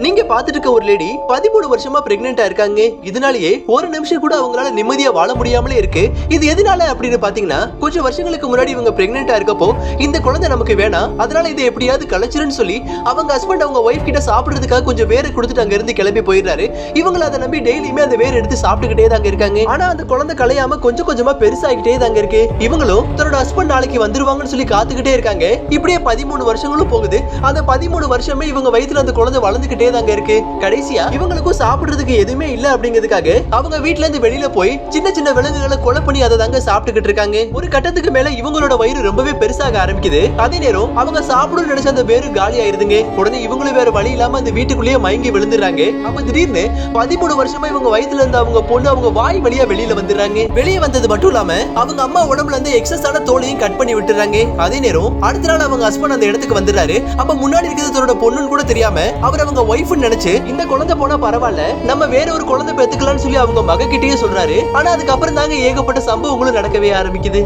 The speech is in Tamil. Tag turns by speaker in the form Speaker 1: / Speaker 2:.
Speaker 1: நீங்க பாத்துட்டு இருக்க ஒரு லேடி 13 வருஷமா பிரெக்னெண்டா இருக்காங்க. இதனாலேயே ஒரு நிமிஷம் கூட அவங்களால நிம்மதியா வாழ முடியாமலே இருக்கு. இது எதனால அப்படின்னு பாத்தீங்கன்னா, கொஞ்சம் வருஷங்களுக்கு முன்னாடி இவங்க பிரெக்னெண்டா இருக்கப்போ இந்த குழந்தை நமக்கு வேணாம், அதனால இதை எப்படியாவது கலைச்சிருன்னு சொல்லி அவங்க ஹஸ்பண்ட் அவங்க ஒய்ஃப் கிட்ட சாப்பிடுறதுக்காக கொஞ்சம் வேற கொடுத்துட்டு அங்க இருந்து கிளம்பி போயிடுறாரு. இவங்க அதை நம்பி டெய்லியுமே அந்த வேற எடுத்து சாப்பிட்டுக்கிட்டே தாங்க இருக்காங்க. ஆனா அந்த குழந்தை கலையாம கொஞ்சம் கொஞ்சமா பெருசாகிட்டே தாங்க இருக்கு. இவங்களும் தன்னோட ஹஸ்பண்ட் நாளைக்கு வந்துருவாங்கன்னு சொல்லி காத்துக்கிட்டே இருக்காங்க. இப்படியே 13 வருஷங்களும் போகுது. அந்த 13 வருஷமே இவங்க வயித்துல அந்த குழந்தை வளர்ந்துகிட்டே தாங்க இருக்கு. கடைசியா இவங்களுக்கும் சாப்பிடுறதுக்கு எதுவுமே இல்ல அப்படிங்கிறதுக்காக அவங்க வீட்ல இருந்து வெளியில போய் சின்ன சின்ன விலங்குகளை கொலை பண்ணி அதை தாங்க சாப்பிட்டுக்கிட்டு இருக்காங்க. ஒரு கட்டத்துக்கு மேல இவங்களோட வயிறு ரொம்பவே பெருசாக ஆரம்பிக்குது. அதே நேரம் அவங்க சாப்பிடணும்னு நினைச்ச அந்த வேறு காலி ஆயிருதுங்க. உடனே இவங்களும் வேற வழி இல்லாம அந்த வீட்டுக்குள்ளேயே மயங்கி விழுந்துறாங்க. அப்ப திடீர்னு 13 வருஷமா இவங்க வயித்துல இருந்த அவங்க பொண்ணு அவங்க வாய் வழியா வெளியில வந்துடுறாங்க. வெளியே வந்தது மட்டும் இல்லாம அவங்க அம்மா உடம்புல இருந்து எக்ஸஸான தோலையும் கட் பண்ணி விட்டுறாங்க. அதே நேரம் அடுத்த நாள் அவங்க ஹஸ்பண்ட் அந்த இடத்துக்கு வந்துடுறாரு. அப்ப முன்னாடி இருக்கிறது தன்னோட பொண்ணுன்னு கூட தெரியாம அவர் அவங்க ஒய்ஃப்னு நினைச்சு இந்த குழந்தை போனா பரவாயில்ல, நம்ம வேற ஒரு குழந்தை பெத்துக்கலாம்னு சொல்லி அவங்க மகக்கிட்டே சொல்றாரு. ஆனா அதுக்கப்புறம் தாங்க ஏகப்பட்ட சம்பவங்களும் நடக்கவே ஆரம்பிக்குது.